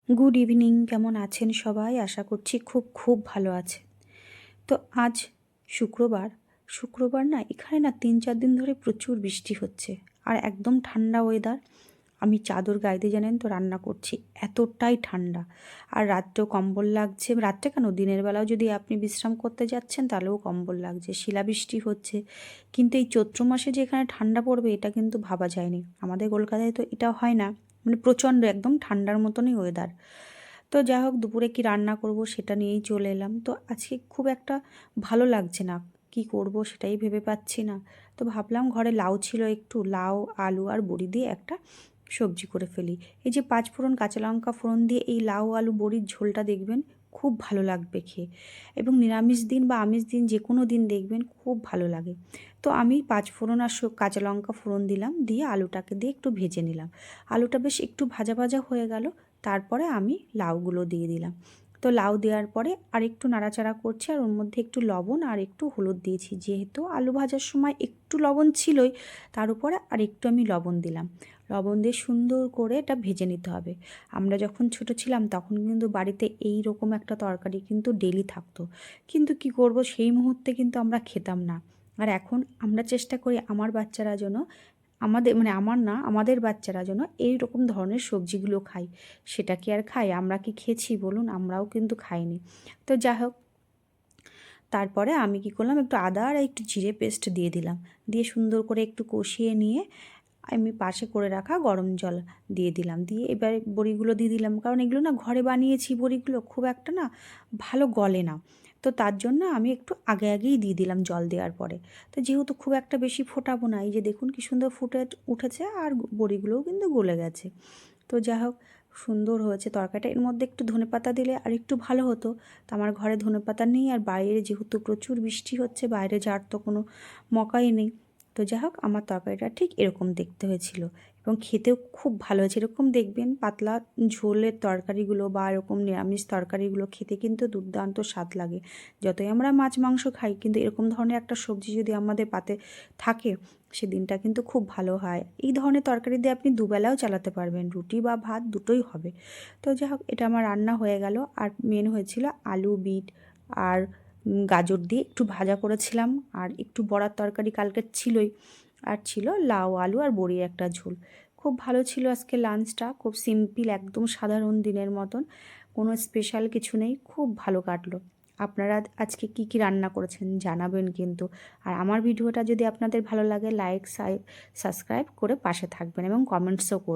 Good evening. কেমন আছেন সবাই? আশা করছি খুব ভালো আছেন। তো আজ শুক্রবার না, এখানে না 3-4 দিন ধরে প্রচুর বৃষ্টি হচ্ছে আর একদম ঠান্ডা ওয়েদার। আমি চাদর গায়ে দিয়ে জানেন তো রান্না করছি, এতটাই ঠান্ডা। আর রাত্রেও কম্বল লাগছে, রাত্রে কেন দিনের বেলাও যদি আপনি বিশ্রাম করতে যাচ্ছেন তাহলেও কম্বল লাগছে। শিলাবৃষ্টি হচ্ছে, কিন্তু এই চৈত্র মাসে যে এখানে ঠান্ডা পড়বে এটা কিন্তু ভাবা যায়নি। আমাদের কলকাতায় তো এটা হয় না, মানে প্রচণ্ড একদম ঠান্ডার মতনই ওয়েদার। তো যাই হোক, দুপুরে কি রান্না করব সেটা নিয়েই চলে এলাম। তো আজকে খুব একটা ভালো লাগছে না, কি করব সেটাই ভেবে পাচ্ছি না। তো ভাবলাম ঘরে লাউ ছিল, একটু লাউ আলু আর বড়ি দিয়ে একটা সবজি করে ফেলি। এই যে 5 ফোড়ন কাঁচা লঙ্কা ফোড়ন দিয়ে এই লাউ আলু বড়ির ঝোলটা দেখবেন খুব ভালো লাগবে খেয়ে, এবং নিরামিষ দিন বা আমিষ দিন যে কোনো দিন দেখবেন খুব ভালো লাগে। তো আমি 5 ফোড়ন আর কাঁচা লঙ্কা ফোড়ন দিলাম, দিয়ে আলুটাকে দিয়ে একটু ভেজে নিলাম। আলুটা বেশ একটু ভাজা ভাজা হয়ে গেল, তারপরে আমি লাউগুলো দিয়ে দিলাম। তো লাউ দেওয়ার পরে আর একটু নাড়াচাড়া করছি, আর ওর মধ্যে একটু লবণ আর একটু হলুদ দিয়েছি, যেহেতু আলু ভাজার সময় একটু লবণ ছিলই, তার উপরে আর একটু আমি লবণ দিলাম। লবণ দিয়ে সুন্দর করে এটা ভেজে নিতে হবে। আমরা যখন ছোট ছিলাম তখন কিন্তু বাড়িতে এই রকম একটা তরকারি কিন্তু ডেলি থাকতো, কিন্তু কি করব, সেই মুহূর্তে কিন্তু আমরা খেতাম না। আর এখন আমরা চেষ্টা করি আমার বাচ্চারা যেন, আমাদের মানে আমার না, আমাদের বাচ্চারা যেন এই রকম ধরনের সবজিগুলো খায়। সেটা কি আর খাই? আমরা কি খেয়েছি বলুন? আমরাও কিন্তু খাইনি। তো যাই হোক, তারপরে আমি কি করলাম, একটু আদা আর একটু জিরে পেস্ট দিয়ে দিলাম, দিয়ে সুন্দর করে একটু কষিয়ে নিয়ে আমি পাশে করে রাখা গরম জল দিয়ে দিলাম, দিয়ে এবারে বড়িগুলো দিয়ে দিলাম। কারণ এগুলো না ঘরে বানিয়েছি, বড়িগুলো খুব একটা না ভালো গলে না, তো তার জন্য আমি একটু আগেই দিয়ে দিলাম জল দেওয়ার পরে। তো যেহেতু খুব একটা বেশি ফোটাবো না, এই যে দেখুন কি সুন্দর ফুটে উঠেছে, আর বড়িগুলোও কিন্তু গলে গেছে। তো যাই হোক, সুন্দর হয়েছে তরকারিটা। এর মধ্যে একটু ধনেপাতা দিলে আর একটু ভালো হতো, তো আমার ঘরে ধনেপাতা নেই, আর বাইরে যেহেতু প্রচুর বৃষ্টি হচ্ছে, বাইরে যাওয়ার তো কোনো মকাই নেই। তো যাই হোক, আমার তরকারিটা ঠিক এরকম দেখতে হয়েছিল, এবং খেতেও খুব ভালো হয়েছে। এরকম দেখবেন পাতলা ঝোলের তরকারিগুলো বা এরকম নিরামিষ তরকারিগুলো খেতে কিন্তু দুর্দান্ত স্বাদ লাগে। যতই আমরা মাছ মাংস খাই, কিন্তু এরকম ধরনের একটা সবজি যদি আমাদের পাতে থাকে, সেদিনটা কিন্তু খুব ভালো হয়। এই ধরনের তরকারি দিয়ে আপনি দুবেলাও চালাতে পারবেন, রুটি বা ভাত দুটোই হবে। তো যাই হোক, এটা আমার রান্না হয়ে গেল। আর মেন হয়েছিল আলু বিট আর গাজর দিয়ে একটু ভাজা করেছিলাম, আর একটু বড়ার তরকারি কালকের ছিলই, আর ছিল লাউ আলু আর বড়ির একটা ঝোল। খুব ভালো ছিল আজকে লাঞ্চটা, খুব সিম্পল, একদম সাধারণ দিনের মতন, কোনো স্পেশাল কিছু নেই, খুব ভালো কাটলো। আপনারা আজকে কি রান্না করেছেন জানাবেন কিন্তু। আর আমার ভিডিওটা যদি আপনাদের ভালো লাগে, লাইক সাবস্ক্রাইব করে পাশে থাকবেন এবং কমেন্টসও করবেন।